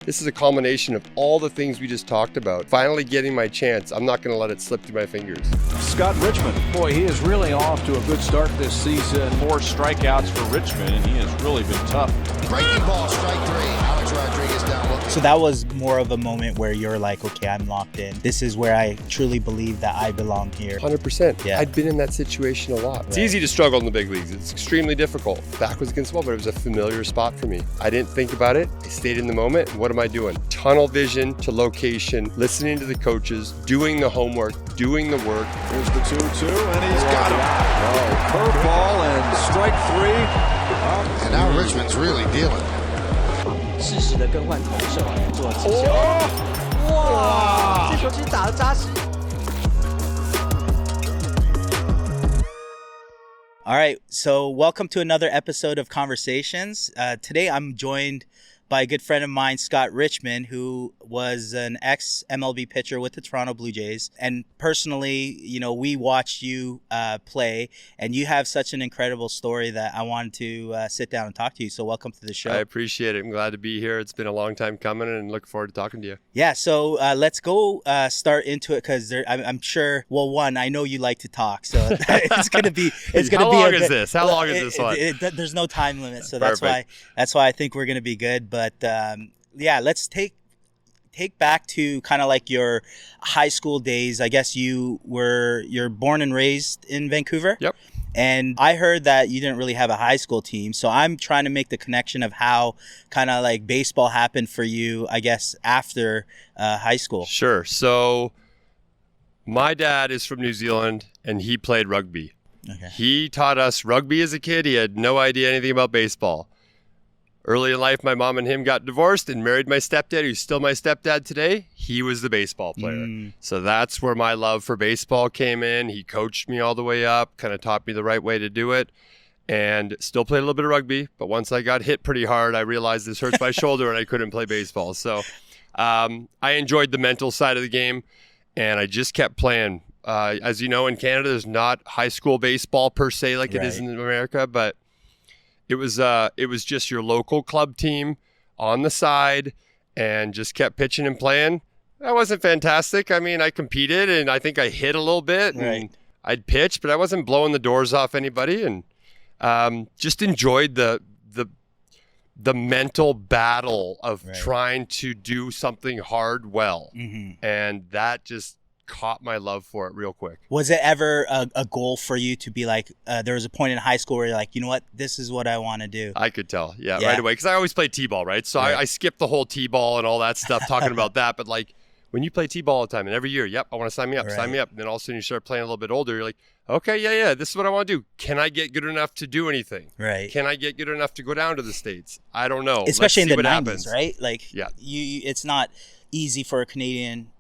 This is a culmination of all the things we just talked about. Finally getting my chance. I'm not going to let it slip through my fingers. Scott Richmond, boy, he is really off to a good start this season. 4 strikeouts for Richmond, and he has really been tough. Breaking ball, strike 3. Alex Rodriguez down looking. So that was more of a moment where you're like, okay, I'm locked in. This is where I truly believe that I belong here. 100%. Yeah. I'd been in that situation a lot. It's Right. easy to struggle in the big leagues. It's extremely difficult. Back was against the wall, but it was a familiar spot for me. I didn't think about it. I stayed in the moment. What am I doing? Tunnel vision to location, listening to the coaches, doing the homework, doing the work. Here's the 2-2, and he's got him. Oh, curveball and strike 3. And now Richmond's really dealing. 适时的更换投手做起球。哇！这球其实打得扎实。 All right, so welcome to another episode of Conversations. Today I'm joined by a good friend of mine, Scott Richmond, who was an ex-MLB pitcher with the Toronto Blue Jays. And personally, you know, we watched you play, and you have such an incredible story that I wanted to sit down and talk to you. So welcome to the show. I appreciate it. I'm glad to be here. It's been a long time coming and look forward to talking to you. Yeah, so let's go start into it because I'm sure. Well, one, I know you like to talk, so it's gonna be. How long is this? How long is this one? There's no time limit, so that's why I think we're gonna be good. But yeah, let's take back to kind of like your high school days. I guess you're born and raised in Vancouver. Yep. And I heard that you didn't really have a high school team. So I'm trying to make the connection of how kind of like baseball happened for you, I guess, after high school. Sure. So my dad is from New Zealand and he played rugby. Okay. He taught us rugby as a kid. He had no idea anything about baseball. Early in life, my mom and him got divorced and married my stepdad, who's still my stepdad today. He was the baseball player. So that's where my love for baseball came in. He coached me all the way up, kind of taught me the right way to do it, and still played a little bit of rugby. But once I got hit pretty hard, I realized this hurts my shoulder and I couldn't play baseball. So I enjoyed the mental side of the game, and I just kept playing. As you know, in Canada, there's not high school baseball per se like it is in America, but it was just your local club team on the side and just kept pitching and playing. That wasn't fantastic. I mean, I competed and I think I hit a little bit and I'd pitch, but I wasn't blowing the doors off anybody, and just enjoyed the mental battle of trying to do something hard well. And that just caught my love for it real quick. Was it ever a goal for you to be like, there was a point in high school where you're like, you know what, this is what I want to do? I could tell, right away, because I always played t-ball, right? So I skipped the whole t-ball and all that stuff, talking about that. But like, when you play t-ball all the time and every year, I want to sign me up. And then all of a sudden you start playing a little bit older. You're like, okay, this is what I want to do. Can I get good enough to do anything? Right. Can I get good enough to go down to the States? I don't know. Especially in the 90s, happens. right? Like, it's not easy for a Canadian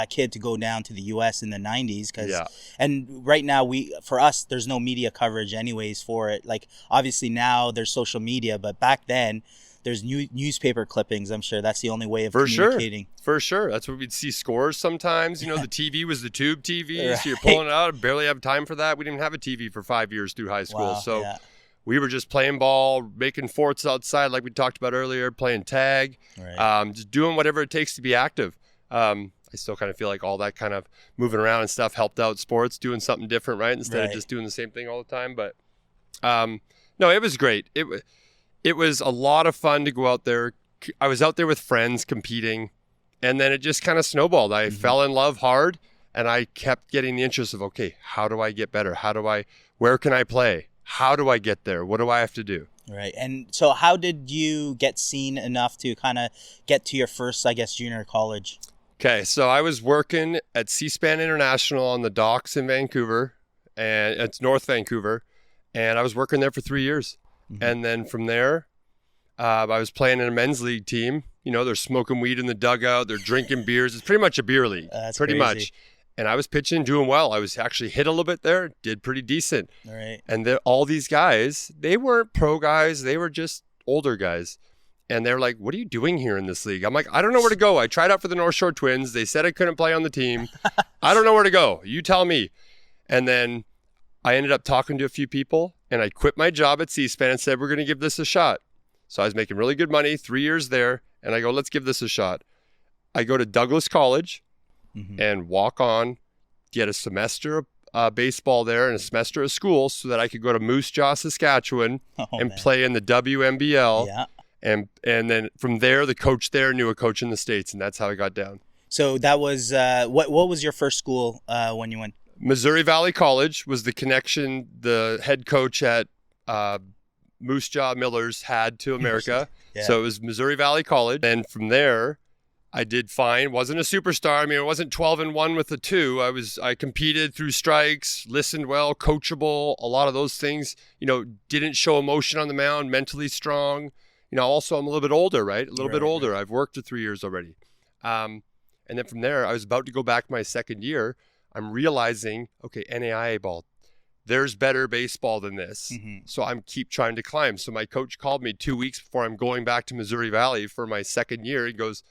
kid to go down to the U.S. in the 90s and right now for us there's no media coverage anyways for it. Like obviously now there's social media, but back then there's newspaper clippings. I'm sure that's the only way of communicating. For sure. That's where we'd see scores sometimes. You know, the TV was the tube TV, so you're pulling it out. Barely have time for that. We didn't have a TV for 5 years through high school. We were just playing ball, making forts outside like we talked about earlier, playing tag, just doing whatever it takes to be active. I still kind of feel like all that kind of moving around and stuff helped out sports, doing something different, right? Instead of just doing the same thing all the time. But no, it was great. It was a lot of fun to go out there. I was out there with friends competing, and then it just kind of snowballed. I fell in love hard, and I kept getting the interest of, okay, how do I get better? Where can I play? How do I get there? What do I have to do? Right. And so how did you get seen enough to kind of get to your first, I guess, junior college? Okay, so I was working at C-SPAN International on the docks in Vancouver, and it's North Vancouver, and I was working there for 3 years. And then from there, I was playing in a men's league team. You know, they're smoking weed in the dugout, they're drinking beers. It's pretty much a beer league, pretty much. And I was pitching, doing well. I was actually hit a little bit there, did pretty decent. Right. And all these guys, they weren't pro guys, they were just older guys. And they're like, what are you doing here in this league? I'm like, I don't know where to go. I tried out for the North Shore Twins. They said I couldn't play on the team. I don't know where to go. You tell me. And then I ended up talking to a few people, and I quit my job at C-SPAN and said, we're going to give this a shot. So I was making really good money, 3 years there. And I go, let's give this a shot. I go to Douglas College and walk on, get a semester of baseball there and a semester of school so that I could go to Moose Jaw, Saskatchewan and play in the WNBL. Yeah. And then from there, the coach there knew a coach in the States, and that's how I got down. So that was what was your first school when you went? Missouri Valley College was the connection the head coach at Moose Jaw Millers had to America. Yeah. So it was Missouri Valley College. And from there, I did fine. Wasn't a superstar. I mean, it wasn't 12-1 with a 2. I competed through strikes, listened well, coachable, a lot of those things. Didn't show emotion on the mound, mentally strong. Also I'm a little bit older, right? A little bit older. I've worked for 3 years already. And then from there, I was about to go back my second year. I'm realizing, okay, NAIA ball, there's better baseball than this. So I'm keep trying to climb. So my coach called me 2 weeks before I'm going back to Missouri Valley for my second year. He goes,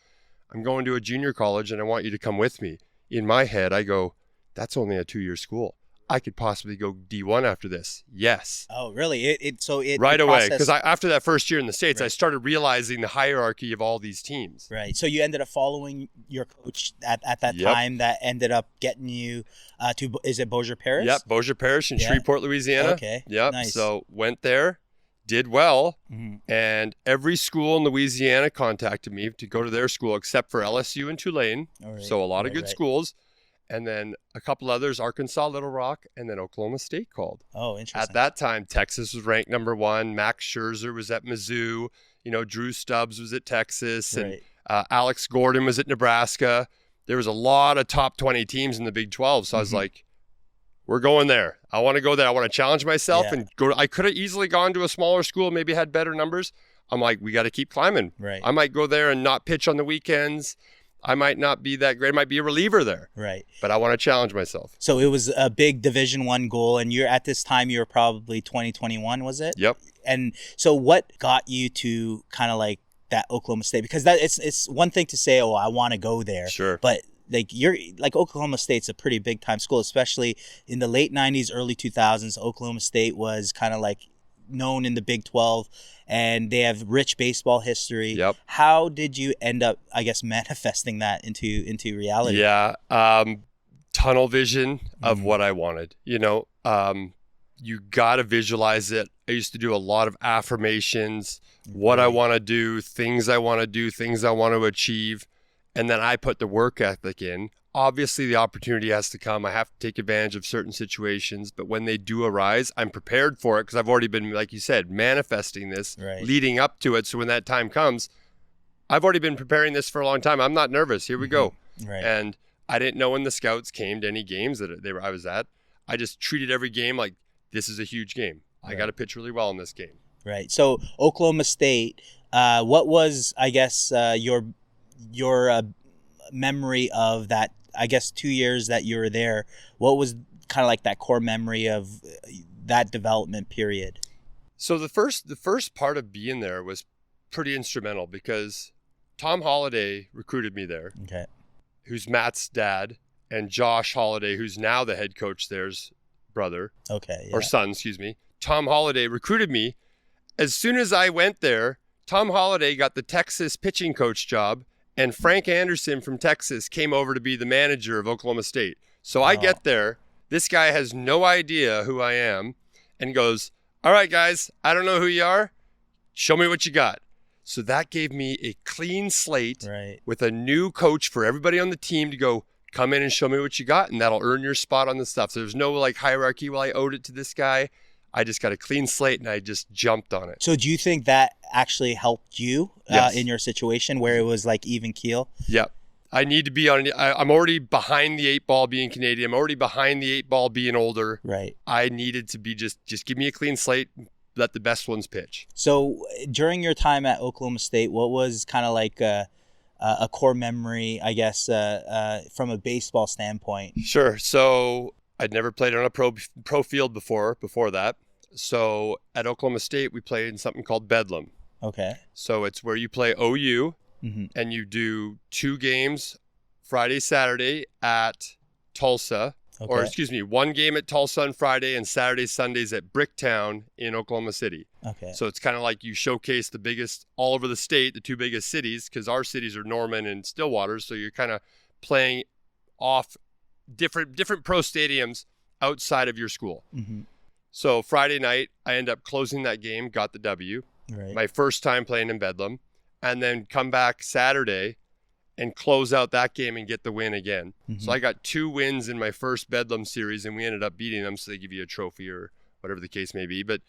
I'm going to a junior college and I want you to come with me. In my head, I go, that's only a 2-year school. I could possibly go D1 after this. Yes. Oh, really? So right away, because after that first year in the States, I started realizing the hierarchy of all these teams. Right. So you ended up following your coach at that time that ended up getting you to, is it Bossier Parish? Yep, Bossier Parish in Shreveport, Louisiana. Okay. Yep. Nice. So went there, did well, and every school in Louisiana contacted me to go to their school except for LSU and Tulane. So a lot of good schools. And then a couple others, Arkansas, Little Rock, and then Oklahoma State called. Oh, interesting. At that time, Texas was ranked number 1. Max Scherzer was at Mizzou. Drew Stubbs was at Texas. And Alex Gordon was at Nebraska. There was a lot of top 20 teams in the Big 12. So I was like, we're going there. I want to go there. I want to challenge myself and go. I could have easily gone to a smaller school, maybe had better numbers. I'm like, we got to keep climbing. Right. I might go there and not pitch on the weekends. I might not be that great. I might be a reliever there. Right. But I want to challenge myself. So it was a big Division I goal, and at this time you were probably 2021, was it? Yep. And so what got you to kind of like that Oklahoma State? Because it's one thing to say, oh, I want to go there. Sure. But Oklahoma State's a pretty big time school, especially in the late 90s, early 2000s. Oklahoma State was kind of like known in the Big 12, and they have rich baseball history. Yep. How did you end up, I guess, manifesting that into reality? Yeah. Tunnel vision of what I wanted. You got to visualize it. I used to do a lot of affirmations, what I want to do, things I want to achieve. And then I put the work ethic in. Obviously, the opportunity has to come. I have to take advantage of certain situations. But when they do arise, I'm prepared for it because I've already been, like you said, manifesting this, leading up to it. So when that time comes, I've already been preparing this for a long time. I'm not nervous. Here we go. Right. And I didn't know when the scouts came to any games that I was at. I just treated every game like this is a huge game. I got to pitch really well in this game. Right. So Oklahoma State, what was, I guess, your memory of that, I guess, 2 years that you were there? What was kind of like that core memory of that development period? So the first part of being there was pretty instrumental because Tom Holliday recruited me there. Okay. Who's Matt's dad, and Josh Holliday, who's now the head coach there's brother. Okay. Yeah. Or son, excuse me. Tom Holliday recruited me. As soon as I went there, Tom Holliday got the Texas pitching coach job, and Frank Anderson from Texas came over to be the manager of Oklahoma State. So I get there. This guy has no idea who I am and goes, all right, guys, I don't know who you are. Show me what you got. So that gave me a clean slate with a new coach for everybody on the team to go, come in and show me what you got, and that'll earn your spot on the stuff. So there's no like hierarchy. Well, I owed it to this guy. I just got a clean slate, and I just jumped on it. So do you think that actually helped you in your situation where it was like even keel? Yep. I need to be on it. I'm already behind the 8 ball being Canadian. I'm already behind the 8 ball being older. Right. I needed to be just give me a clean slate, let the best ones pitch. So during your time at Oklahoma State, what was kind of like a core memory, I guess, from a baseball standpoint? Sure. So I'd never played on a pro field before that. So at Oklahoma State, we played in something called Bedlam. Okay. So it's where you play OU and you do 2 games Friday, Saturday at Tulsa. Or excuse me, one game at Tulsa on Friday and Saturdays, Sundays at Bricktown in Oklahoma City. Okay. So it's kind of like you showcase the biggest all over the state, the two biggest cities, because our cities are Norman and Stillwater. So you're kind of playing off different pro stadiums outside of your school. Mm-hmm. So Friday night, I end up closing that game, got the W. Right. My first time playing in Bedlam, and then come back Saturday and close out that game and get the win again. Mm-hmm. So I got 2 wins in my first Bedlam series, and we ended up beating them, so they give you a trophy or whatever the case may be. But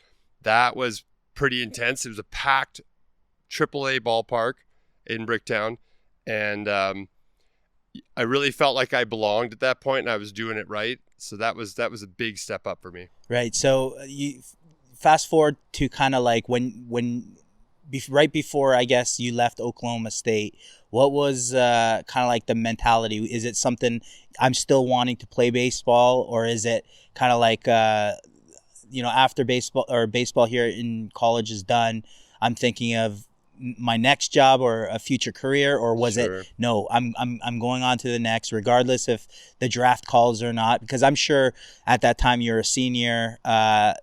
that was pretty intense. It was a packed AAA ballpark in Bricktown, and I really felt like I belonged at that point, and I was doing it right. So that was a big step up for me. Right. So you fast forward to kind of like right before, I guess, you left Oklahoma State. What was kind of like the mentality? Is it something I'm still wanting to play baseball, or is it kind of like after baseball here in college is done, I'm thinking of my next job or a future career, or was Sure. it no, I'm going on to the next regardless if the draft calls or not? Because I'm sure at that time you're a senior.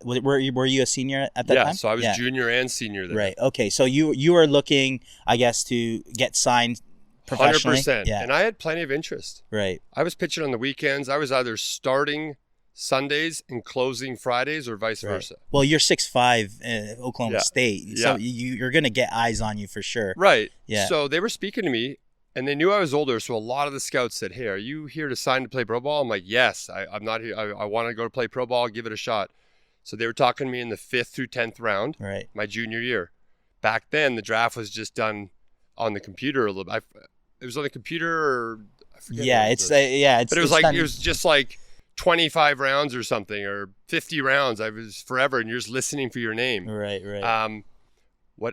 Were you a senior at that time? Yeah, so I was junior and senior there. Right. Okay. So you were looking, I guess, to get signed professionally. 100%. Yeah. And I had plenty of interest. Right. I was pitching on the weekends. I was either starting Sundays and closing Fridays or vice versa. Well, you're 6'5", Oklahoma Yeah. State, so Yeah. you're gonna get eyes on you for sure. Right. Yeah. So they were speaking to me, and they knew I was older. So a lot of the scouts said, "Hey, are you here to sign to play pro ball?" I'm like, "Yes, I'm not here. I want to go to play pro ball. Give it a shot." So they were talking to me in the 5th through 10th round, Right. my junior year. Back then, the draft was just done on the computer a little bit. It was on the computer, or I forget. Yeah. what It's was. But it was like done- it was just like 25 rounds or something, or 50 rounds. I was forever, and you're just listening for your name. Right. Right.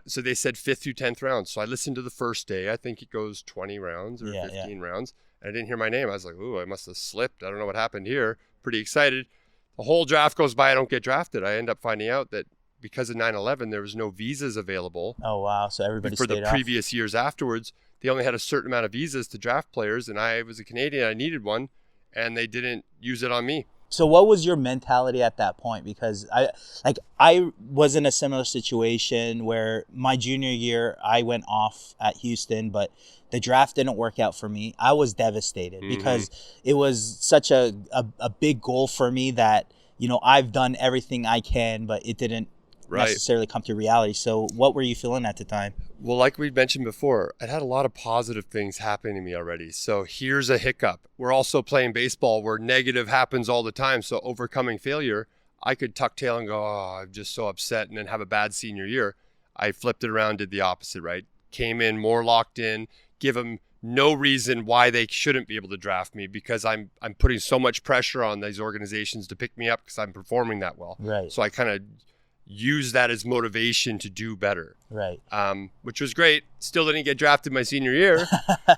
So they said 5th through 10th round. So I listened to the first day. I think it goes 20 rounds or 15 rounds. And I didn't hear my name. I was like, ooh, I must have slipped. I don't know what happened here. Pretty excited. The whole draft goes by. I don't get drafted. I end up finding out that because of 9/11, there was no visas available Oh wow. So everybody for the stayed off. previous years afterwards. They only had a certain amount of visas to draft players, and I was a Canadian. I needed one, and they didn't use it on me. So what was your mentality at that point? Because I was in a similar situation where my junior year I went off at Houston, but the draft didn't work out for me. I was devastated because it was such a big goal for me that, I've done everything I can, but it didn't necessarily come to reality. So what were you feeling at the time? Well, like we mentioned before, I'd had a lot of positive things happening to me already. So here's a hiccup. We're also playing baseball where negative happens all the time. So overcoming failure, I could tuck tail and go, oh, I'm just so upset, and then have a bad senior year. I flipped it around, did the opposite, right? Came in more locked in, give them no reason why they shouldn't be able to draft me, because I'm putting so much pressure on these organizations to pick me up because I'm performing that well. Right. So I kind of use that as motivation to do better. Right. Which was great. Still didn't get drafted my senior year,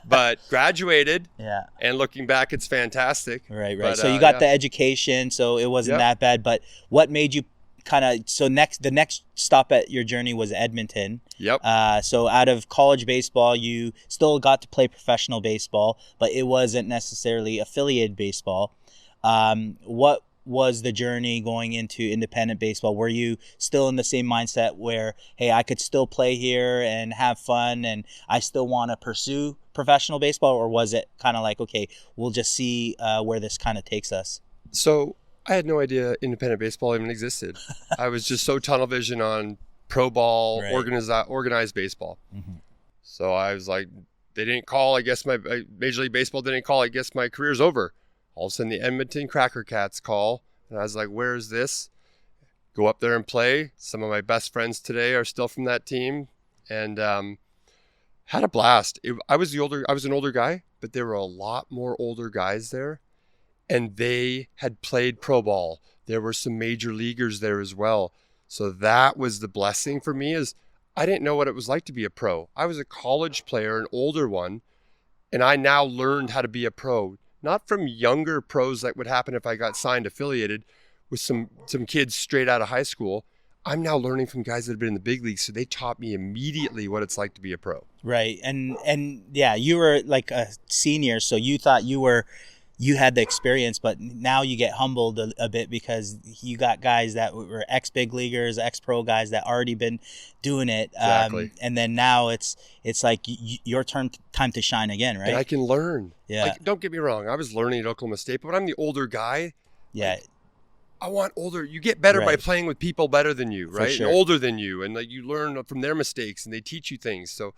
but graduated. Yeah. And looking back, it's fantastic. Right. But, so you got the education, so it wasn't that bad. But what made you the next stop at your journey was Edmonton. Yep. So out of college baseball, you still got to play professional baseball, but it wasn't necessarily affiliated baseball. What was the journey going into independent baseball? Were you still in the same mindset where, hey, I could still play here and have fun, and I still want to pursue professional baseball? Or was it kind of like, okay, we'll just see where this kind of takes us? So I had no idea independent baseball even existed. I was just so tunnel vision on pro ball, organized baseball. Mm-hmm. So I was like, they didn't call. I guess my Major League Baseball didn't call. I guess my career's over. All of a sudden, the Edmonton Cracker-Cats call, and I was like, where is this? Go up there and play. Some of my best friends today are still from that team, and had a blast. I was an older guy, but there were a lot more older guys there, and they had played pro ball. There were some major leaguers there as well. So that was the blessing for me, is I didn't know what it was like to be a pro. I was a college player, an older one, and I now learned how to be a pro. Not from younger pros that would happen if I got signed affiliated with some kids straight out of high school. I'm now learning from guys that have been in the big leagues, so they taught me immediately what it's like to be a pro. Right. And yeah, you were like a senior, so you thought you were you had the experience, but now you get humbled a bit because you got guys that were ex-big leaguers, ex-pro guys that already been doing it. Exactly. And then now it's like your time to shine again, right? And I can learn. Yeah. Like, don't get me wrong. I was learning at Oklahoma State, but when I'm the older guy, Yeah. I want older. You get better by Right. playing with people better than you, right? sure. And older than you. And like you learn from their mistakes and they teach you things. So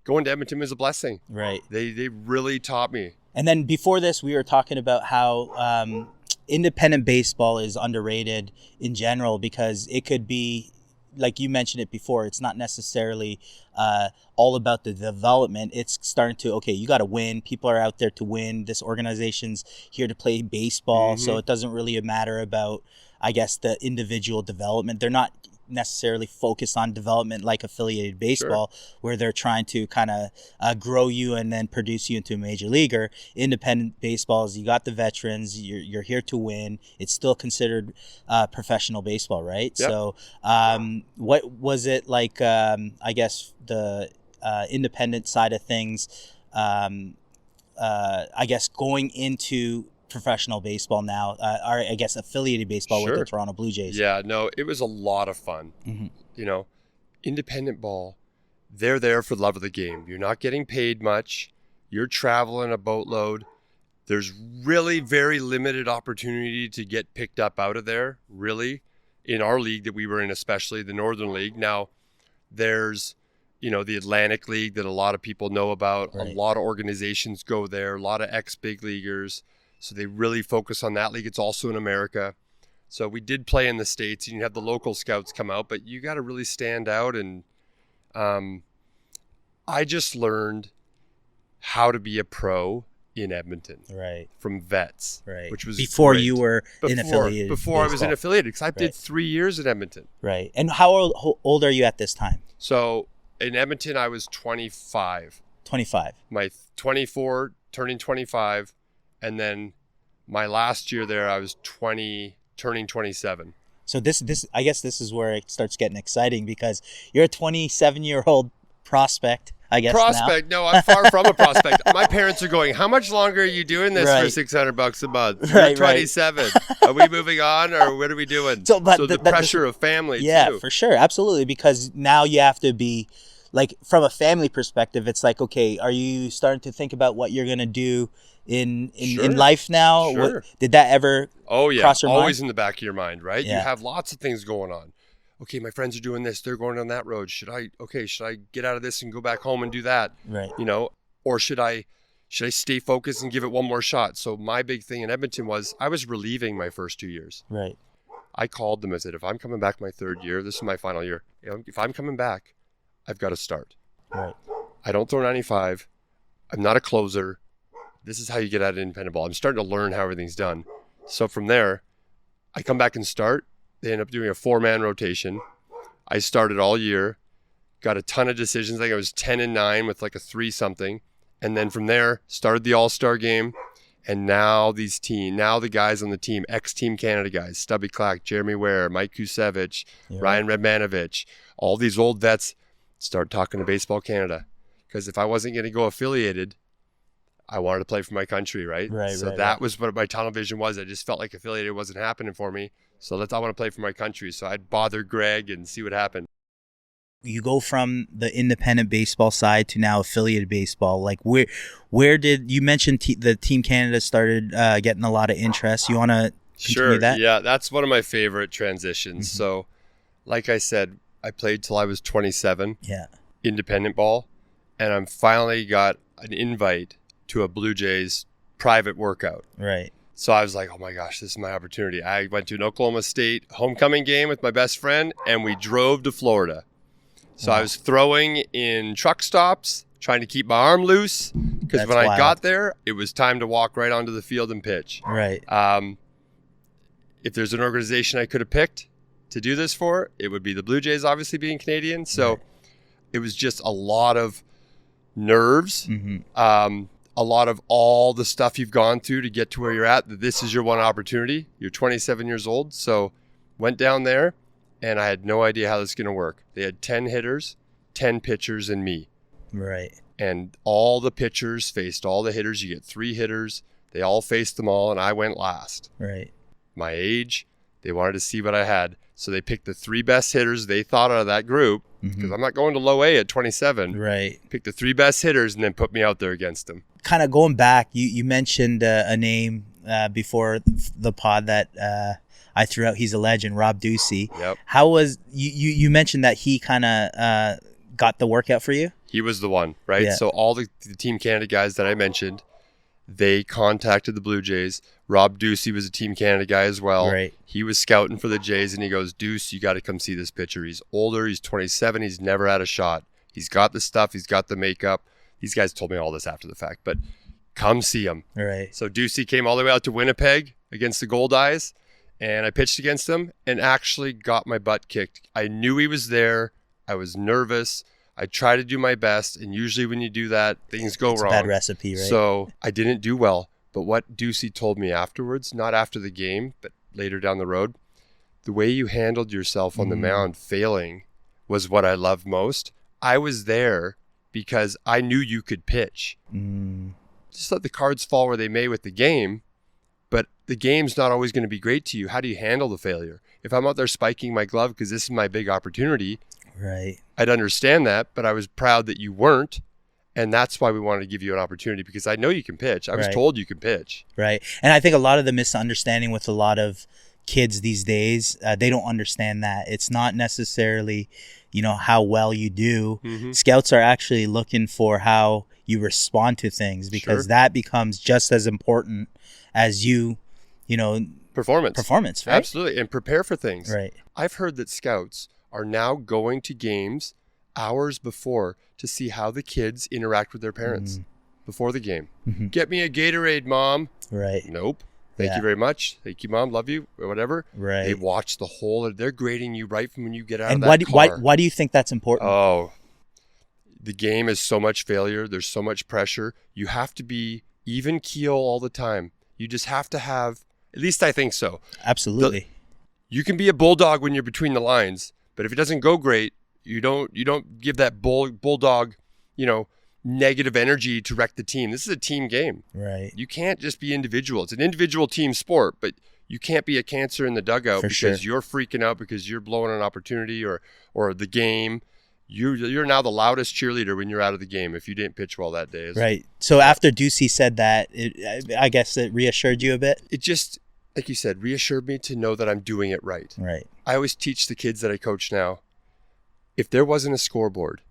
going to Edmonton was a blessing. Right. They really taught me. And then before this, we were talking about how independent baseball is underrated in general because it could be, like you mentioned it before, it's not necessarily all about the development. It's starting to, okay, you got to win. People are out there to win. This organization's here to play baseball. So it doesn't really matter about, I guess, the individual development. They're not necessarily focused on development like affiliated baseball, where they're trying to kind of grow you and then produce you into a major leaguer. Independent baseball is you got the veterans, you're here to win. It's still considered professional baseball, right? Yep. So what was it like, I guess, the independent side of things, I guess, going into professional baseball now, or I guess affiliated baseball with the Toronto Blue Jays? Yeah, no, it was a lot of fun. You know, independent ball, they're there for the love of the game. You're not getting paid much. You're traveling a boatload. There's really very limited opportunity to get picked up out of there, really, in our league that we were in, especially the Northern League. Now, there's, you know, the Atlantic League that a lot of people know about. Right. A lot of organizations go there, a lot of ex-big leaguers. So they really focus on that league. It's also in America. So we did play in the States, and you have the local scouts come out, but you got to really stand out. And I just learned how to be a pro in Edmonton, Right. from vets, Right. which was before great. you were in affiliated Before I was in baseball. affiliated, because I Right. did 3 years at Edmonton. Right. And how old are you at this time? So in Edmonton, I was 25. 25. My 24, turning 25, and then my last year there, I was 20, turning 27. So this I guess this is where it starts getting exciting because you're a 27-year-old prospect, I guess. Prospect? No, I'm far from a prospect. My parents are going, how much longer are you doing this for Right. $600 a month? Right, You're 27. Are we moving on, or what are we doing? So, but the pressure of family, Yeah, too. for sure. Absolutely. Because now you have to be, like, from a family perspective, it's like, okay, are you starting to think about what you're going to do in Sure. life now? Sure. Did that ever Oh, yeah. cross your Always mind? in the back of your mind, right? Yeah. You have lots of things going on. Okay, my friends are doing this. They're going down that road. Should I get out of this and go back home and do that? Right. You know, or should I stay focused and give it one more shot? So my big thing in Edmonton was I was relieving my first 2 years. Right. I called them and said, if I'm coming back my third year, this is my final year. You know, if I'm coming back, I've got to start. Right. I don't throw 95. I'm not a closer. This is how you get out of independent ball. I'm starting to learn how everything's done. So from there, I come back and start. They end up doing a 4-man rotation. I started all year, got a ton of decisions. I think I was 10-9 with like a 3-something. And then from there, started the All-Star game. And now the guys on the team, ex-Team Canada guys, Stubby Clack, Jeremy Ware, Mike Kusevich, Yeah. Ryan Redmanovich, all these old vets start talking to Baseball Canada. Because if I wasn't going to go affiliated, I wanted to play for my country, right? Right, So right, that right. was what my tunnel vision was. I just felt like affiliated wasn't happening for me. So I want to play for my country. So I'd bother Greg and see what happened. You go from the independent baseball side to now affiliated baseball. Like where did you mention the Team Canada started getting a lot of interest? You want to continue Sure. that? Yeah, that's one of my favorite transitions. Mhm. So like I said, I played till I was 27, Yeah. independent ball. And I finally got an invite to a Blue Jays private workout. Right. So I was like, oh my gosh, this is my opportunity. I went to an Oklahoma State homecoming game with my best friend, and we drove to Florida. So I was throwing in truck stops, trying to keep my arm loose, because That's when I wild. got there, it was time to walk right onto the field and pitch. Right. If there's an organization I could have picked to do this for, it would be the Blue Jays, obviously being Canadian. So Right. it was just a lot of nerves. Mm-hmm. A lot of all the stuff you've gone through to get to where you're at, that this is your one opportunity. You're 27 years old. So went down there, and I had no idea how this is going to work. They had 10 hitters, 10 pitchers, and me. Right. And all the pitchers faced all the hitters. You get 3 hitters. They all faced them all, and I went last. Right. My age, they wanted to see what I had. So they picked the 3 best hitters they thought out of that group, because I'm not going to low A at 27. Right. Picked the 3 best hitters and then put me out there against them. Kind of going back, you mentioned a name before the pod that I threw out. He's a legend, Rob Ducey. Yep. How was you mentioned that he kind of got the workout for you? He was the one, right? Yeah. So all the Team Canada guys that I mentioned, they contacted the Blue Jays. Rob Ducey was a Team Canada guy as well. Right. He was scouting for the Jays, and he goes, Deuce, you got to come see this pitcher. He's older. He's 27. He's never had a shot. He's got the stuff. He's got the makeup. These guys told me all this after the fact, but come see him. Right. So Ducey came all the way out to Winnipeg against the Gold Eyes, and I pitched against him and actually got my butt kicked. I knew he was there. I was nervous. I tried to do my best, and usually when you do that, things go It's wrong. a bad recipe, right? So I didn't do well. But what Ducey told me afterwards, not after the game, but later down the road, the way you handled yourself on the mound failing was what I loved most. I was there because I knew you could pitch. Just let the cards fall where they may with the game, but the game's not always going to be great to you. How do you handle the failure? If I'm out there spiking my glove because this is my big opportunity, right. I'd understand that, but I was proud that you weren't. And that's why we wanted to give you an opportunity, because I know you can pitch. I was told you can pitch. Right. And I think a lot of the misunderstanding with a lot of kids these days, they don't understand that. It's not necessarily, how well you do. Scouts are actually looking for how you respond to things, because that becomes just as important as performance, right? Absolutely. And prepare for things. Right. I've heard that scouts are now going to games hours before to see how the kids interact with their parents before the game. Get me a Gatorade, Mom. Right. Nope. Thank you very much. Thank you, Mom. Love you, or whatever. Right. They watch the whole. They're grading you right from when you get out of that car. Why do you think that's important? Oh, the game is so much failure. There's so much pressure. You have to be even keel all the time. You just have to have. At least I think so. Absolutely. You can be a bulldog when you're between the lines, but if it doesn't go great, you don't give that bulldog, negative energy to wreck the team. This is a team game. Right. You can't just be individual. It's an individual team sport, but you can't be a cancer in the dugout because you're freaking out because you're blowing an opportunity or the game. You're now the loudest cheerleader when you're out of the game if you didn't pitch well that day. Right. So after Ducey said that, I guess it reassured you a bit? It just, like you said, reassured me to know that I'm doing it right. Right. I always teach the kids that I coach now, if there wasn't a scoreboard,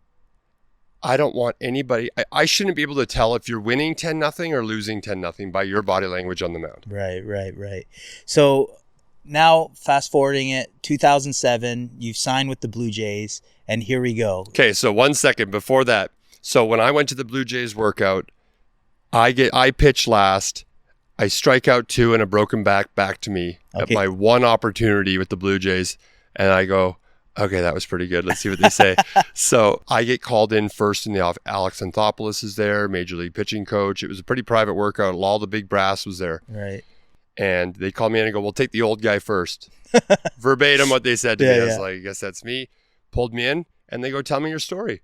I don't want anybody, I shouldn't be able to tell if you're winning 10-0 or losing 10-0 by your body language on the mound. Right. So now fast forwarding it, 2007, you've signed with the Blue Jays, and here we go. Okay, so 1 second before that. So when I went to the Blue Jays workout, I pitch last. I strike out 2 and a broken back to me at my one opportunity with the Blue Jays. And I go, okay, that was pretty good. Let's see what they say. So I get called in first in the off. Alex Anthopoulos is there, Major League pitching coach. It was a pretty private workout. All the big brass was there. Right. And they called me in and go, well, take the old guy first. Verbatim what they said to me. I was like, I guess that's me. Pulled me in and they go, tell me your story.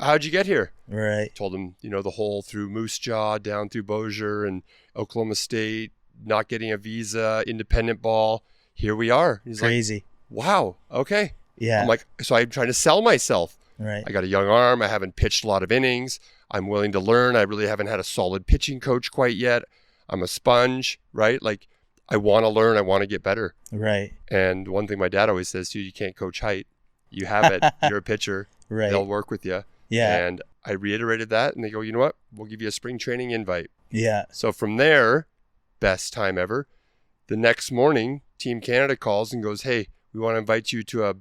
How'd you get here? Right. Told him, the whole through Moose Jaw, down through Bossier and Oklahoma State, not getting a visa, independent ball. Here we are. He's crazy. Like, wow. Okay. Yeah. I'm like, so I'm trying to sell myself. Right. I got a young arm. I haven't pitched a lot of innings. I'm willing to learn. I really haven't had a solid pitching coach quite yet. I'm a sponge, right? Like, I want to learn. I want to get better. Right. And one thing my dad always says to you, you can't coach height. You have it. You're a pitcher. Right. They'll work with you. Yeah. And I reiterated that, and they go, you know what? We'll give you a spring training invite. Yeah. So from there, best time ever. The next morning, Team Canada calls and goes, hey, we want to invite you to a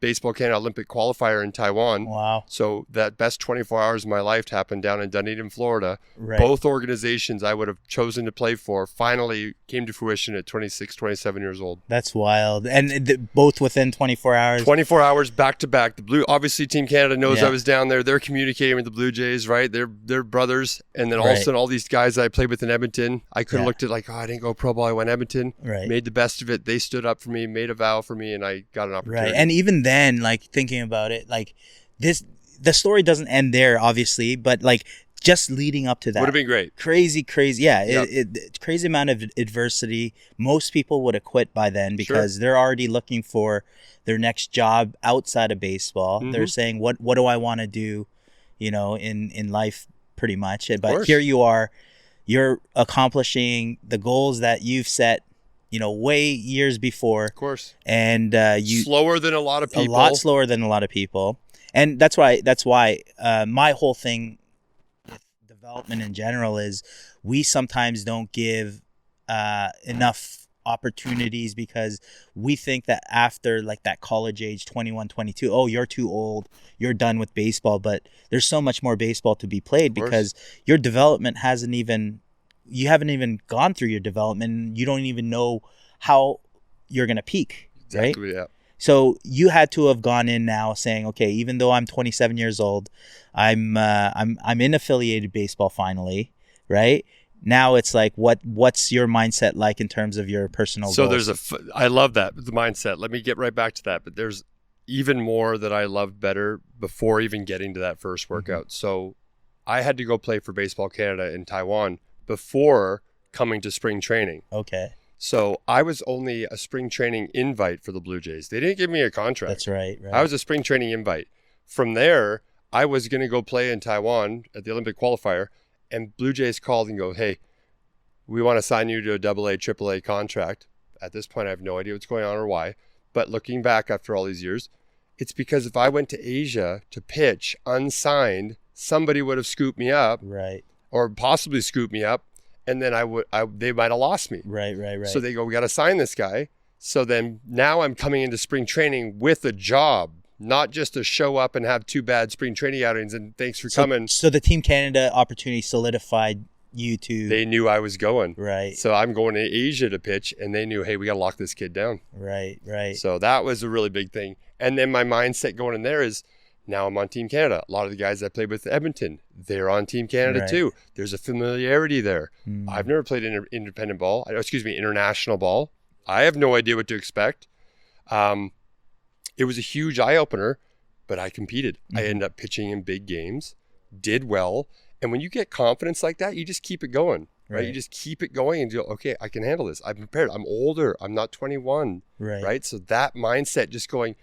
Baseball Canada Olympic qualifier in Taiwan. Wow. So that best 24 hours of my life happened down in Dunedin, Florida. Right. Both organizations I would have chosen to play for finally came to fruition at 26, 27 years old. That's wild. And both within 24 hours? 24 hours back to back. The Blue, obviously Team Canada knows Yeah. I was down there. They're communicating with the Blue Jays, right? They're brothers. And then all of a sudden, all these guys that I played with in Edmonton, I could have looked at like, oh, I didn't go pro ball. I went Edmonton. Right. Made the best of it. They stood up for me, made a vow for me, and I got an opportunity. Right. And even then, like thinking about it, like the story doesn't end there, obviously, but like just leading up to that. Would have been great. Crazy. Yeah, Yep. crazy amount of adversity. Most people would have quit by then because they're already looking for their next job outside of baseball. They're saying, what do I want to do, in life, pretty much. But here you are, you're accomplishing the goals that you've set, way years before. Of course. And slower than a lot of people. A lot slower than a lot of people. And that's why my whole thing with development in general is we sometimes don't give enough opportunities because we think that after like that college age 21, 22, oh, you're too old, you're done with baseball. But there's so much more baseball to be played because your development you haven't even gone through your development, and you don't even know how you're going to peak. Exactly, right? yeah. So you had to have gone in now saying, okay, even though I'm 27 years old, I'm in affiliated baseball finally, right? Now it's like, what's your mindset like in terms of your personal goals? I love that, the mindset. Let me get right back to that. But there's even more that I loved better before even getting to that first workout. So I had to go play for Baseball Canada in Taiwan before coming to spring training. Okay. So I was only a spring training invite for the Blue Jays. They didn't give me a contract. That's right. I was a spring training invite. From there, I was going to go play in Taiwan at the Olympic qualifier, and Blue Jays called and go, hey, we want to sign you to a AA, AAA contract. At this point, I have no idea what's going on or why. But looking back after all these years, it's because if I went to Asia to pitch unsigned, somebody would have scooped me up. Right. Or possibly scooped me up. And then they might have lost me. Right. So they go, we got to sign this guy. So then now I'm coming into spring training with a job, not just to show up and have 2 bad spring training outings and thanks for coming. So the Team Canada opportunity solidified you to... They knew I was going. Right. So I'm going to Asia to pitch, and they knew, hey, we got to lock this kid down. Right. So that was a really big thing. And then my mindset going in there is, now I'm on Team Canada. A lot of the guys I played with Edmonton, they're on Team Canada too. There's a familiarity there. I've never played international ball. I have no idea what to expect. It was a huge eye-opener, but I competed. I ended up pitching in big games, did well. And when you get confidence like that, you just keep it going, right? You just keep it going and you go, okay, I can handle this. I'm prepared. I'm older. I'm not 21, right? So that mindset just going,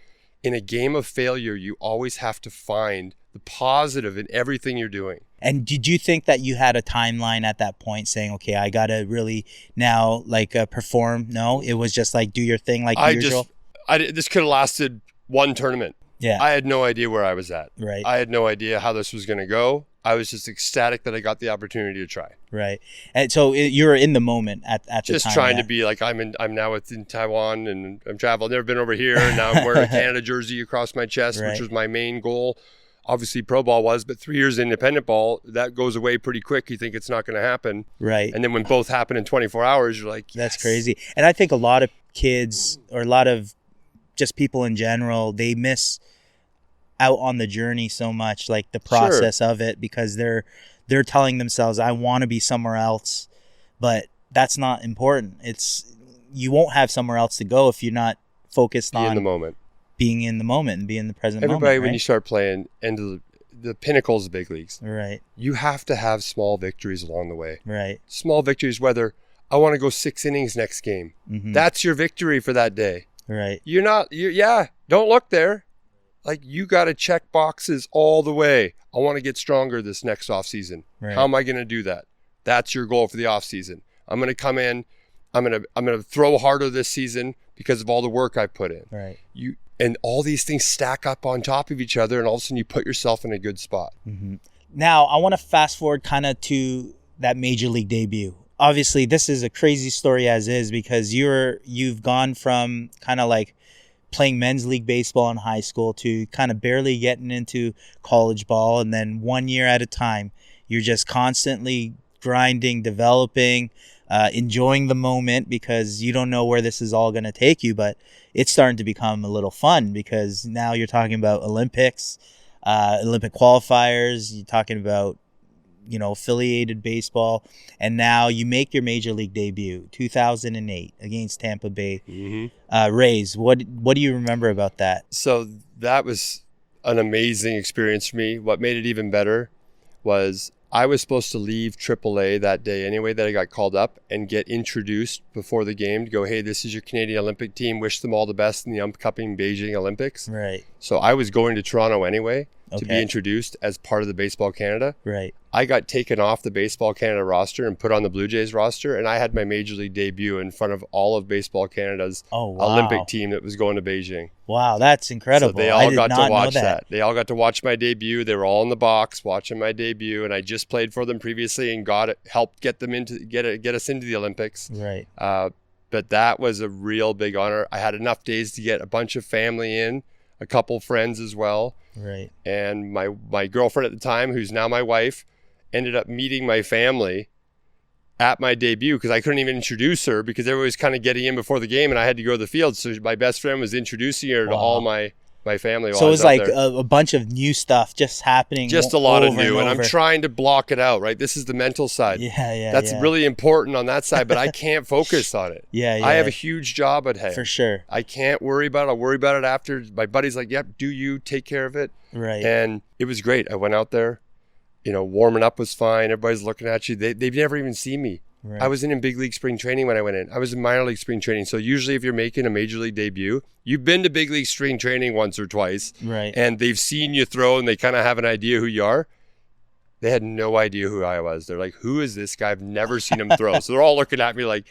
in a game of failure, you always have to find the positive in everything you're doing. And did you think that you had a timeline at that point saying, okay, I got to really now perform? No, it was just like do your thing like usual? This could have lasted one tournament. Yeah. I had no idea where I was at. Right. I had no idea how this was going to go. I was just ecstatic that I got the opportunity to try. Right. And so you were in the moment at the time. Just trying to be like, I'm now in Taiwan and I'm traveling. I've never been over here. And now I'm wearing a Canada jersey across my chest, which was my main goal. Obviously pro ball was, but 3 years independent ball, that goes away pretty quick. You think it's not going to happen. Right. And then when both happen in 24 hours, you're like, yes. That's crazy. And I think a lot of kids or a lot of just people in general, they miss out on the journey so much, like the process of it, because they're telling themselves, I want to be somewhere else, but that's not important. You won't have somewhere else to go if you're not focused on in the moment, being in the moment and being in the present Everybody, moment. when you start playing into the pinnacles of big leagues, right, you have to have small victories along the way. Right. Small victories, whether I want to go 6 innings next game. That's your victory for that day. Right. Don't look there. Like, you got to check boxes all the way. I want to get stronger this next offseason. Right. How am I going to do that? That's your goal for the offseason. I'm going to come in. I'm going to throw harder this season because of all the work I put in. Right. And all these things stack up on top of each other, and all of a sudden you put yourself in a good spot. Now, I want to fast forward kind of to that major league debut. Obviously, this is a crazy story as is because you've gone from kind of like playing men's league baseball in high school to kind of barely getting into college ball. And then 1 year at a time, you're just constantly grinding, developing, enjoying the moment because you don't know where this is all going to take you. But it's starting to become a little fun because now you're talking about Olympics, Olympic qualifiers. You're talking about, affiliated baseball. And now you make your major league debut, 2008 against Tampa Bay Rays. What do you remember about that? So that was an amazing experience for me. What made it even better was I was supposed to leave AAA that day anyway, that I got called up and get introduced before the game to go, hey, this is your Canadian Olympic team. Wish them all the best in the upcoming Beijing Olympics. Right. So I was going to Toronto anyway to be Okay. introduced as part of the Baseball Canada. Right. I got taken off the Baseball Canada roster and put on the Blue Jays roster, and I had my major league debut in front of all of Baseball Canada's Oh, wow. Olympic team that was going to Beijing. Wow, that's incredible. So they I all did got not to know watch that. They all got to watch my debut. They were all in the box watching my debut, and I just played for them previously and helped get them get us into the Olympics. Right. But that was a real big honor. I had enough days to get a bunch of family in, a couple friends as well. Right. And my girlfriend at the time, who's now my wife, ended up meeting my family at my debut because I couldn't even introduce her because everybody was kind of getting in before the game and I had to go to the field. So my best friend was introducing her to all my family. So it was out like there. a bunch of new stuff just happening. Just a lot of over new, and I'm over. trying to block it out, right? This is the mental side. Yeah. That's really important on that side, but I can't focus on it. Yeah. I have a huge job at hand. For sure. I can't worry about it. I'll worry about it after. My buddy's like, yep, do you take care of it? Right. And it was great. I went out there, warming up was fine. Everybody's looking at you. They've never even seen me. Right. I wasn't in big league spring training when I went in. I was in minor league spring training. So usually if you're making a major league debut, you've been to big league spring training once or twice. Right. And they've seen you throw and they kind of have an idea who you are. They had no idea who I was. They're like, who is this guy? I've never seen him throw. So they're all looking at me like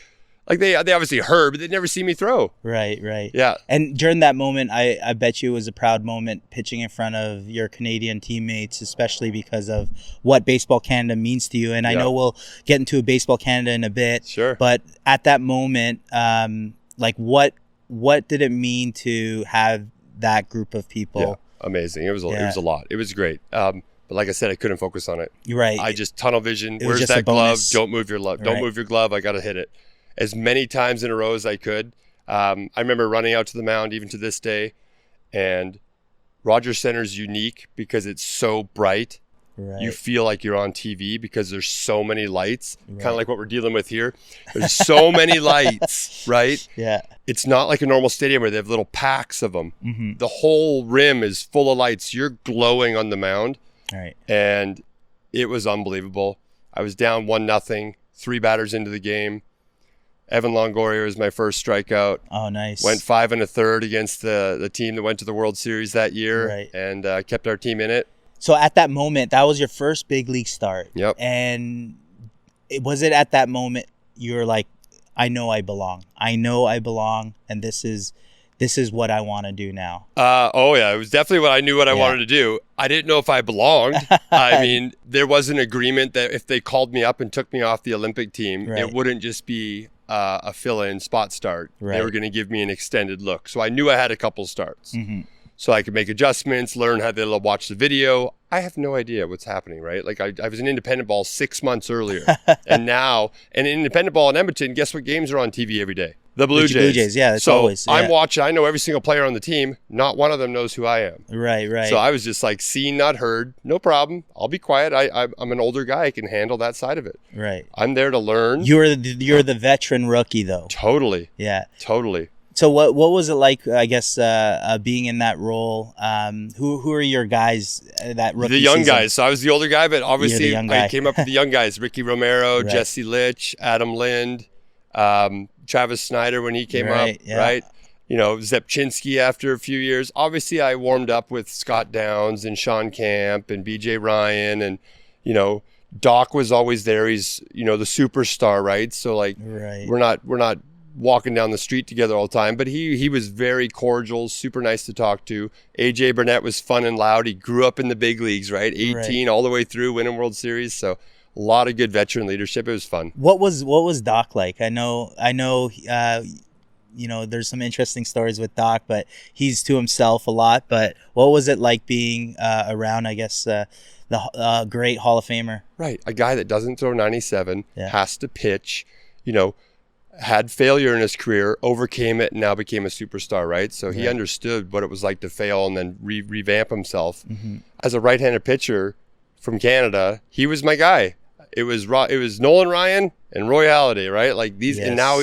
they obviously heard, but they'd never seen me throw. Right. Yeah. And during that moment, I bet you it was a proud moment pitching in front of your Canadian teammates, especially because of what Baseball Canada means to you. And I know we'll get into Baseball Canada in a bit. Sure. But at that moment, what did it mean to have that group of people? Yeah. Amazing. It was a lot. It was great. But like I said, I couldn't focus on it. You're right. I just tunnel vision. was Where's just a that glove? bonus. Don't move your glove. Don't Right. move your glove. I got to hit it as many times in a row as I could. I remember running out to the mound even to this day. And Rogers Center's unique because it's so bright. Right. You feel like you're on TV because there's so many lights, Right. kind of like what we're dealing with here. There's so many lights, right? Yeah. It's not like a normal stadium where they have little packs of them. Mm-hmm. The whole rim is full of lights. You're glowing on the mound. Right. And it was unbelievable. I was down 1-0, 3 batters into the game. Evan Longoria was my first strikeout. Oh, nice. Went 5 1/3 against the team that went to the World Series that year, Right. and kept our team in it. So at that moment, that was your first big league start. Yep. And was it at that moment you were like, I know I belong. I know I belong, and this is what I want to do now. Oh yeah, it was definitely what I knew what I Yeah. wanted to do. I didn't know if I belonged. I mean, there was an agreement that if they called me up and took me off the Olympic team, Right. it wouldn't just be a fill-in spot start. Right. They were going to give me an extended look. So I knew I had a couple starts. Mm-hmm. So I could make adjustments, learn how to watch the video. I have no idea what's happening, right? Like I was in independent ball 6 months earlier. And now, and in independent ball in Edmonton, guess what games are on TV every day? The Blue Jays. Blue Jays, yeah, it's so always, I'm yeah. watching. I know every single player on the team. Not one of them knows who I am. Right. So I was just like, seen, not heard. No problem. I'll be quiet. I'm an older guy. I can handle that side of it. Right. I'm there to learn. You're the veteran rookie, though. Totally. Yeah. Totally. So what was it like? I guess being in that role. Who are your guys that rookie The young season? guys. So I was the older guy, but obviously young guy. I came up with the young guys. Ricky Romero, Right. Jesse Litch, Adam Lind, Travis Snyder when he came Right, up, yeah. right? Zepchinski after a few years. Obviously, I warmed up with Scott Downs and Sean Camp and BJ Ryan. And, Doc was always there. He's, the superstar, right? So, like, Right. we're not walking down the street together all the time, but he was very cordial, super nice to talk to. AJ Burnett was fun and loud. He grew up in the big leagues, right? 18 all the way through, winning World Series. So a lot of good veteran leadership. It was fun. What was Doc like? I know. There's some interesting stories with Doc, but he's to himself a lot. But what was it like being around? I guess the great Hall of Famer. Right, a guy that doesn't throw 97 Yeah. has to pitch. Had failure in his career, overcame it, and now became a superstar. Right, so he Right. understood what it was like to fail and then revamp himself. Mm-hmm. As a right-handed pitcher from Canada, he was my guy. it was Nolan Ryan and Roy Halladay, right? Like these, and now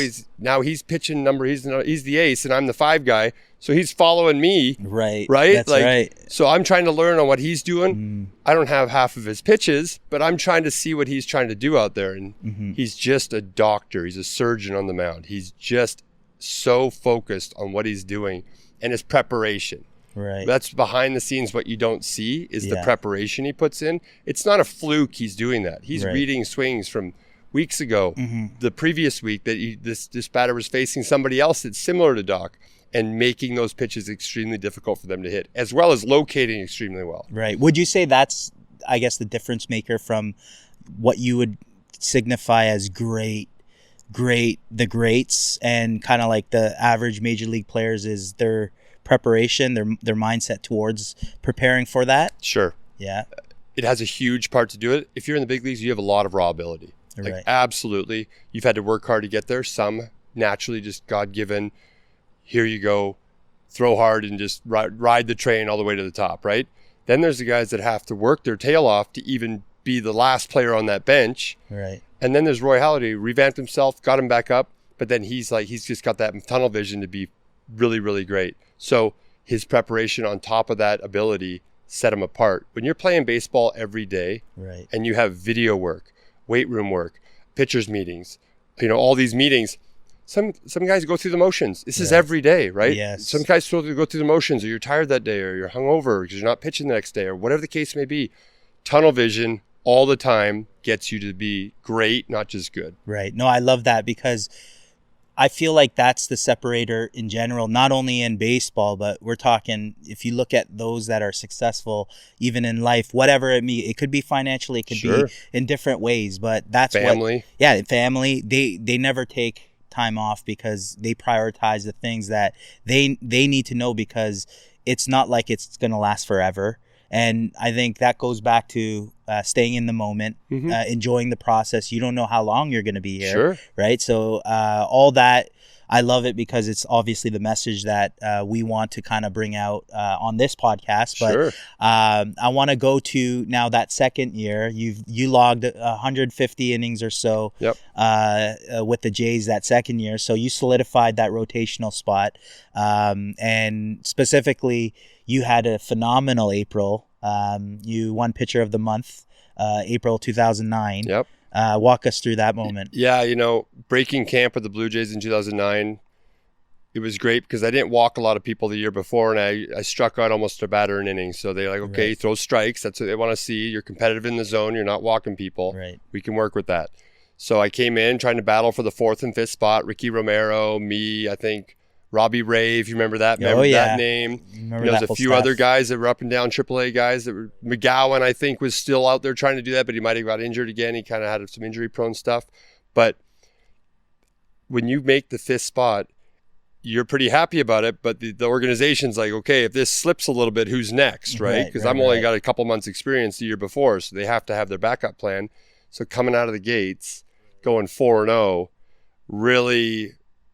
he's pitching he's the ace, and I'm the 5 guy, so he's following me, right? That's like, right. So I'm trying to learn on what he's doing. I don't have half of his pitches, but I'm trying to see what he's trying to do out there, and he's just a doctor. He's a surgeon on the mound. He's just so focused on what he's doing and his preparation. Right. That's behind the scenes. What you don't see is the preparation he puts in. It's not a fluke he's doing that. He's reading swings from weeks ago, the previous week that this batter was facing somebody else that's similar to Doc, and making those pitches extremely difficult for them to hit, as well as locating extremely well. Right. Would you say that's, I guess, the difference maker from what you would signify as the greats, and kind of like the average major league players is their preparation, their mindset towards preparing for that? Sure. Yeah. It has a huge part to do it. If you're in the big leagues, you have a lot of raw ability. Like, absolutely. You've had to work hard to get there. Some naturally just God-given, here you go, throw hard and just ride the train all the way to the top, right? Then there's the guys that have to work their tail off to even be the last player on that bench. Right. And then there's Roy Halladay, revamped himself, got him back up, but then he's just got that tunnel vision to be really, really great. So his preparation on top of that ability set him apart. When you're playing baseball every day, and you have video work, weight room work, pitchers meetings, all these meetings, some guys go through the motions. This is every day, right? Yes. Some guys go through the motions, or you're tired that day, or you're hungover because you're not pitching the next day, or whatever the case may be. Tunnel vision all the time gets you to be great, not just good. Right. No, I love that, because I feel like that's the separator in general, not only in baseball, but we're talking, if you look at those that are successful, even in life, whatever it could be financially, it could be in different ways, but that's family. Family, they never take time off because they prioritize the things that they need to know, because it's not like it's going to last forever. And I think that goes back to staying in the moment, enjoying the process. You don't know how long you're going to be here, right? So all that, I love it, because it's obviously the message that we want to kind of bring out on this podcast. But I want to go to now that second year. You logged 150 innings or so with the Jays that second year. So you solidified that rotational spot. And specifically, you had a phenomenal April. You won Pitcher of the Month, April 2009. Yep. Walk us through that moment. Yeah, breaking camp with the Blue Jays in 2009, it was great because I didn't walk a lot of people the year before, and I struck out almost a batter an inning. So they're like, okay, throw strikes. That's what they want to see. You're competitive in the zone. You're not walking people. Right. We can work with that. So I came in trying to battle for the 4th and 5th spot. Ricky Romero, me, I think Robbie Ray, if you remember that. That name. There's a few other guys that were up and down AAA guys. That were McGowan, I think, was still out there trying to do that, but he might have got injured again. He kind of had some injury-prone stuff. But when you make the 5th spot, you're pretty happy about it, but the organization's like, okay, if this slips a little bit, who's next, right? Because I'm only got a couple months experience the year before, so they have to have their backup plan. So coming out of the gates, going 4-0, really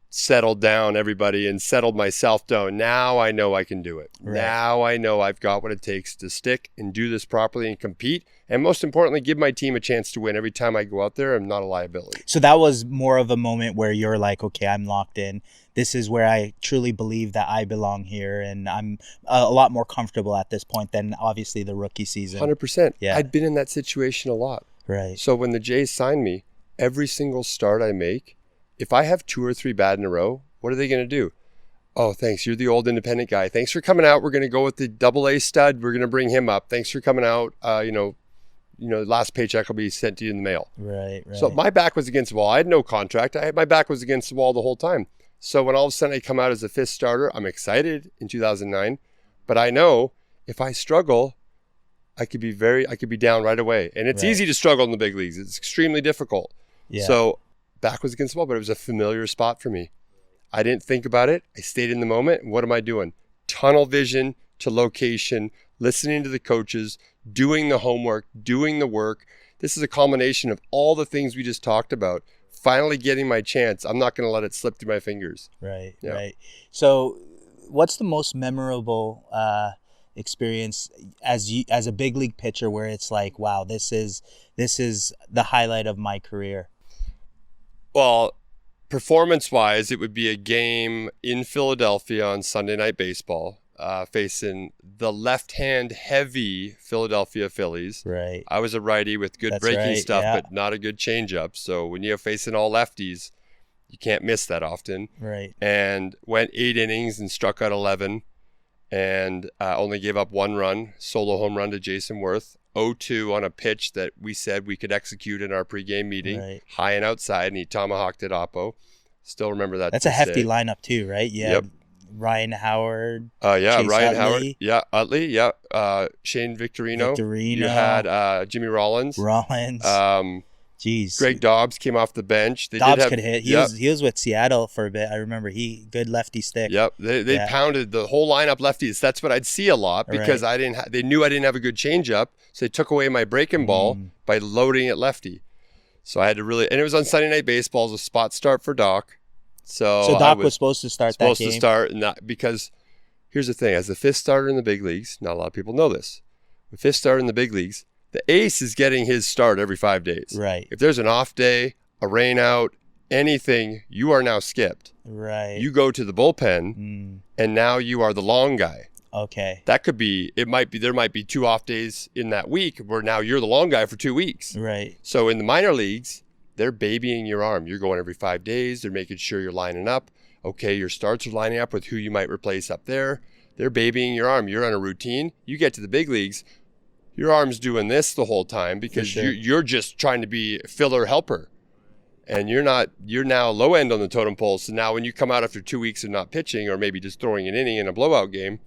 settled down everybody and settled myself down. Now I know I can do it. Now I know I've got what it takes to stick and do this properly and compete. And most importantly, give my team a chance to win. Every time I go out there, I'm not a liability. So that was more of a moment where you're like, okay, I'm locked in. This is where I truly believe that I belong here. And I'm a lot more comfortable at this point than obviously the rookie season. 100%. Yeah. I'd been in that situation a lot. Right. So when the Jays signed me, every single start I make, if I have 2 or 3 bad in a row, what are they going to do? Oh, thanks. You're the old independent guy. Thanks for coming out. We're going to go with the AA stud. We're going to bring him up. Thanks for coming out. Last paycheck will be sent to you in the mail. Right. So my back was against the wall. I had no contract. My back was against the wall the whole time. So when all of a sudden I come out as a 5th starter, I'm excited in 2009. But I know if I struggle, I could be down right away. And it's easy to struggle in the big leagues. It's extremely difficult. Yeah. So back was against the wall, but it was a familiar spot for me. I didn't think about it. I stayed in the moment. And what am I doing? Tunnel vision to location, listening to the coaches, doing the homework, doing the work. This is a culmination of all the things we just talked about. Finally getting my chance. I'm not going to let it slip through my fingers. Right. So what's the most memorable experience as a big league pitcher where it's like, wow, this is the highlight of my career? Well, performance-wise, it would be a game in Philadelphia on Sunday Night Baseball, facing the left-hand heavy Philadelphia Phillies. Right. I was a righty with good That's breaking right, stuff, yeah. but not a good changeup. So when you're facing all lefties, you can't miss that often. Right. And went 8 innings and struck out 11, and only gave up 1 run, solo home run to Jason Worth. 0-2 on a pitch that we said we could execute in our pregame meeting, Right. high and outside, and he tomahawked it oppo. Still remember that. That's to a this hefty day. lineup too, right? Yeah. Yep. Ryan Howard. Yeah, Chase Ryan Utley. Howard. Yeah, Utley. Yeah, Shane Victorino. You had Jimmy Rollins. Rollins. Jeez. Greg Dobbs came off the bench. Dobbs could hit. He was with Seattle for a bit. I remember good lefty stick. Yep, they pounded the whole lineup lefties. That's what I'd see a lot because they knew I didn't have a good changeup, so they took away my breaking ball by loading it lefty. So I had to really, and it was on Sunday Night Baseball as a spot start for Doc. So Doc was supposed to start that game. Supposed to start, because here's the thing: as the 5th starter in the big leagues, not a lot of people know this. The 5th starter in the big leagues, the ace is getting his start every 5 days. Right. If there's an off day, a rain out, anything, you are now skipped. Right. You go to the bullpen, and now you are the long guy. Okay. That could be, there might be 2 off days in that week where now you're the long guy for 2 weeks. Right. So in the minor leagues, they're babying your arm. You're going every 5 days. They're making sure you're lining up. Okay, your starts are lining up with who you might replace up there. They're babying your arm. You're on a routine. You get to the big leagues, your arm's doing this the whole time because you're just trying to be filler helper. And you're now low end on the totem pole. So now when you come out after 2 weeks of not pitching or maybe just throwing an inning in a blowout game,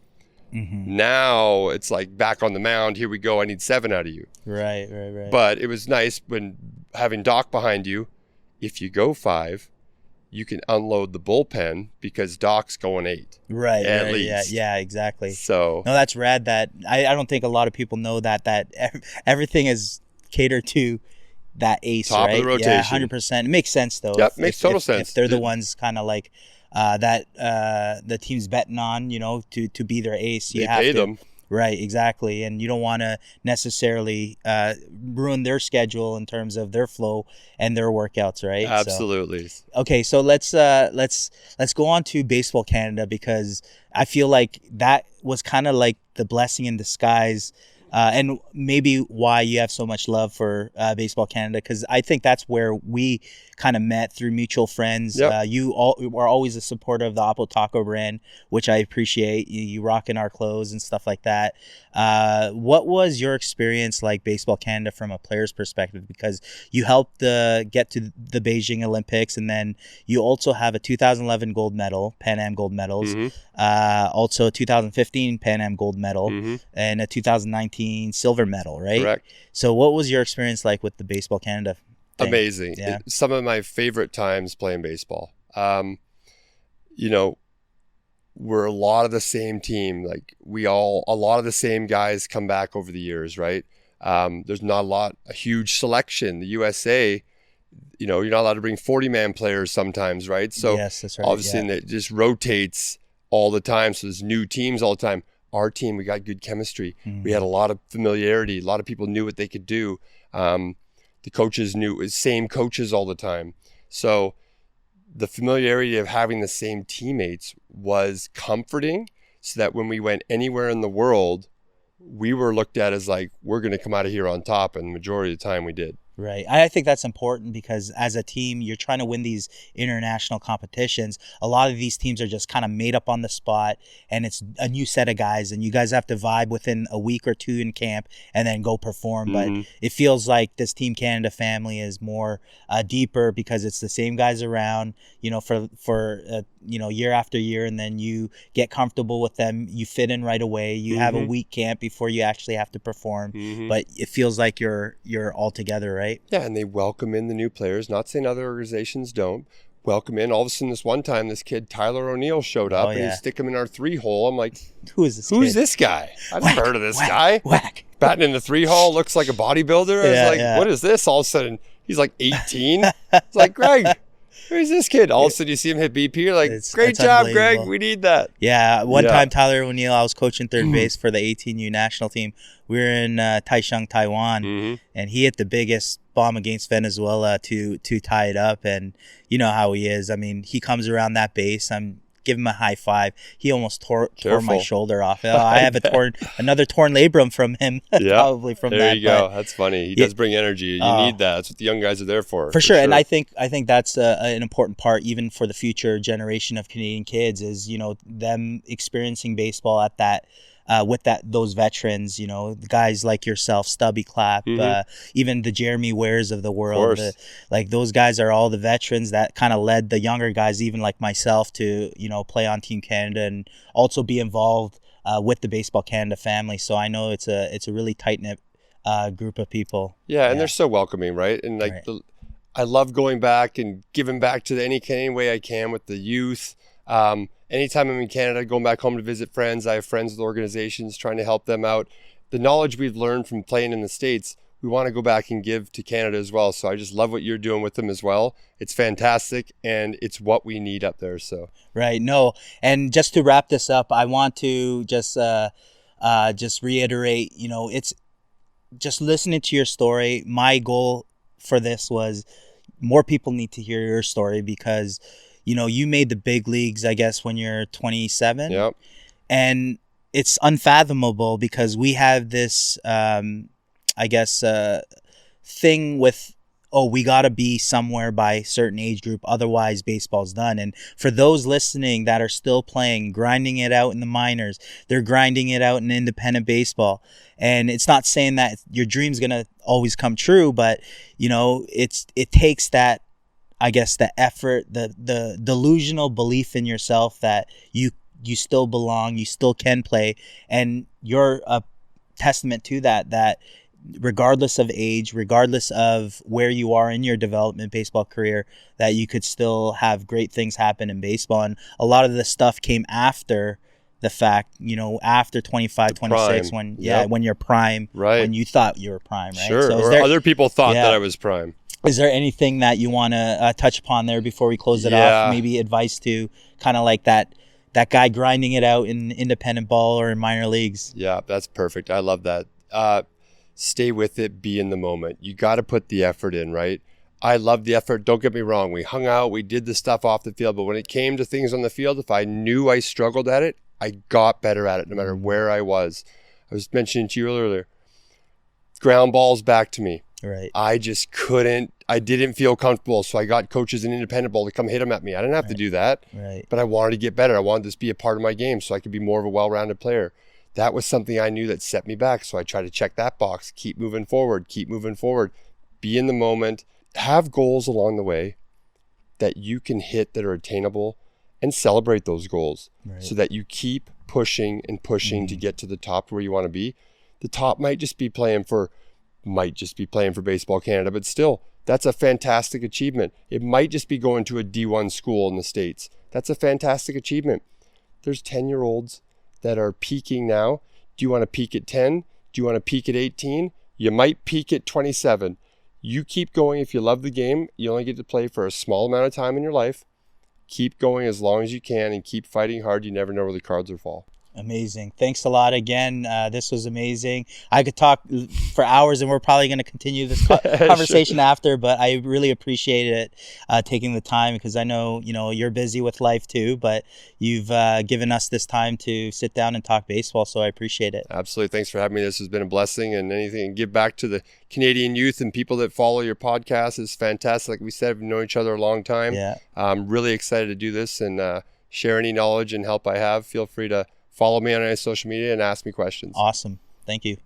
now it's like back on the mound. Here we go. I need 7 out of you. Right. But it was nice when having Doc behind you. If you go 5, you can unload the bullpen because Doc's going 8. Right. At least. Yeah, exactly. So no, that's rad. That I don't think a lot of people know that everything is catered to that ace, top right? of the rotation. Yeah, 100%. It makes sense though. Yep, makes total sense. If they're the ones kind of like that the team's betting on, to be their ace, you they have pay to. them. Right, exactly, and you don't want to necessarily ruin their schedule in terms of their flow and their workouts, right? Absolutely. So let's go on to Baseball Canada because I feel like that was kind of like the blessing in disguise. And maybe why you have so much love for Baseball Canada, because I think that's where we kind of met through mutual friends. Yep. You are always a supporter of the Apple Taco brand, which I appreciate. You rocking our clothes and stuff like that. What was your experience like Baseball Canada from a player's perspective? Because you helped get to the Beijing Olympics, and then you also have a 2011 gold medal, Pan Am gold medals, also a 2015 Pan Am gold medal, and a 2019 silver medal, right? Correct. So what was your experience like with the Baseball Canada thing? Amazing. Yeah. Some of my favorite times playing baseball. We're a lot of the same team. Like a lot of the same guys come back over the years, right? There's not a huge selection. The USA, you're not allowed to bring 40-man players sometimes, right? So yes, that's right. obviously it just rotates all the time. So there's new teams all the time. Our team, we got good chemistry. We had a lot of familiarity. A lot of people knew what they could do. The coaches knew, same coaches all the time. So the familiarity of having the same teammates was comforting, so that when we went anywhere in the world, we were looked at as like, we're going to come out of here on top. And the majority of the time we did. Right. I think that's important because as a team, you're trying to win these international competitions. A lot of these teams are just kind of made up on the spot, and it's a new set of guys, and you guys have to vibe within a week or 2 in camp and then go perform. But it feels like this Team Canada family is more deeper because it's the same guys around, for year after year, and then you get comfortable with them. You fit in right away. You have a week camp before you actually have to perform, but it feels like you're all together, right? Yeah, and they welcome in the new players. Not saying other organizations don't. Welcome in. All of a sudden, this one time, this kid, Tyler O'Neill, showed up, and he stick him in our 3-hole. I'm like, Who's this guy? I've never heard of this guy. Whack. Batting in the 3-hole, looks like a bodybuilder. I was like, what is this? All of a sudden, he's like 18. It's like, Greg, Who's this kid? All of a sudden you see him hit BP. You're like, great it's job, Greg. unbelievable. We need that. Yeah, one time Tyler O'Neill, I was coaching third base for the 18U national team. We were in Taichung, Taiwan, and he hit the biggest bomb against Venezuela to tie it up. And you know how he is. I mean, he comes around that base. I'm give him a high five. He almost tore my shoulder off. I have another torn labrum from him. Probably from there that. There you go. That's funny. He does bring energy. You need that. That's what the young guys are there for. For sure. And I think that's an important part, even for the future generation of Canadian kids, is them experiencing baseball at that. With those veterans, the guys like yourself, Stubby Clapp, even the Jeremy Wares of the world, those guys are all the veterans that kind of led the younger guys, even like myself, to play on Team Canada and also be involved with the Baseball Canada family. So I know it's a really tight knit group of people. Yeah, and they're so welcoming, right? And I love going back and giving back to any Canadian way I can with the youth. Anytime I'm in Canada, going back home to visit friends, I have friends with organizations trying to help them out. The knowledge we've learned from playing in the States, we want to go back and give to Canada as well. So I just love what you're doing with them as well. It's fantastic, and it's what we need up there. So right, no, and just to wrap this up, I want to just reiterate. It's just listening to your story. My goal for this was more people need to hear your story because. You made the big leagues, I guess, when you're 27. Yep. And it's unfathomable because we have this, thing with, we got to be somewhere by a certain age group. Otherwise, baseball's done. And for those listening that are still playing, grinding it out in the minors, they're grinding it out in independent baseball. And it's not saying that your dream's going to always come true, but, it takes that, I guess, the effort, the delusional belief in yourself that you still belong, you still can play. And you're a testament to that regardless of age, regardless of where you are in your development baseball career, that you could still have great things happen in baseball. And a lot of the stuff came after the fact, after 25, 26, when you're prime, when you thought you were prime, right? Sure, so other people thought that I was prime. Is there anything that you want to touch upon there before we close it off? Maybe advice to kind of like that guy grinding it out in independent ball or in minor leagues? Yeah, that's perfect. I love that. Stay with it. Be in the moment. You got to put the effort in, right? I love the effort. Don't get me wrong. We hung out. We did the stuff off the field. But when it came to things on the field, if I knew I struggled at it, I got better at it no matter where I was. I was mentioning to you earlier, ground balls back to me. Right. I just couldn't. I didn't feel comfortable, so I got coaches in independent ball to come hit them at me. I didn't have to do that, but I wanted to get better. I wanted this to be a part of my game so I could be more of a well-rounded player. That was something I knew that set me back, so I tried to check that box, keep moving forward, be in the moment, have goals along the way that you can hit that are attainable, and celebrate those goals so that you keep pushing and pushing to get to the top where you want to be. The top might just be playing for Baseball Canada, but still, that's a fantastic achievement. It might just be going to a D1 school in the States. That's a fantastic achievement. There's 10-year-olds that are peaking now. Do you want to peak at 10? Do you want to peak at 18? You might peak at 27. You keep going. If you love the game, you only get to play for a small amount of time in your life. Keep going as long as you can and keep fighting hard. You never know where the cards will fall. Amazing. Thanks a lot again. This was amazing. I could talk for hours, and we're probably going to continue this conversation after, but I really appreciate it taking the time because I know, you're busy with life too, but you've given us this time to sit down and talk baseball, so I appreciate it. Absolutely. Thanks for having me. This has been a blessing, and anything and give back to the Canadian youth and people that follow your podcast is fantastic. Like we said, we've known each other a long time. Yeah. I'm really excited to do this and share any knowledge and help I have. Feel free to follow me on any social media and ask me questions. Awesome. Thank you.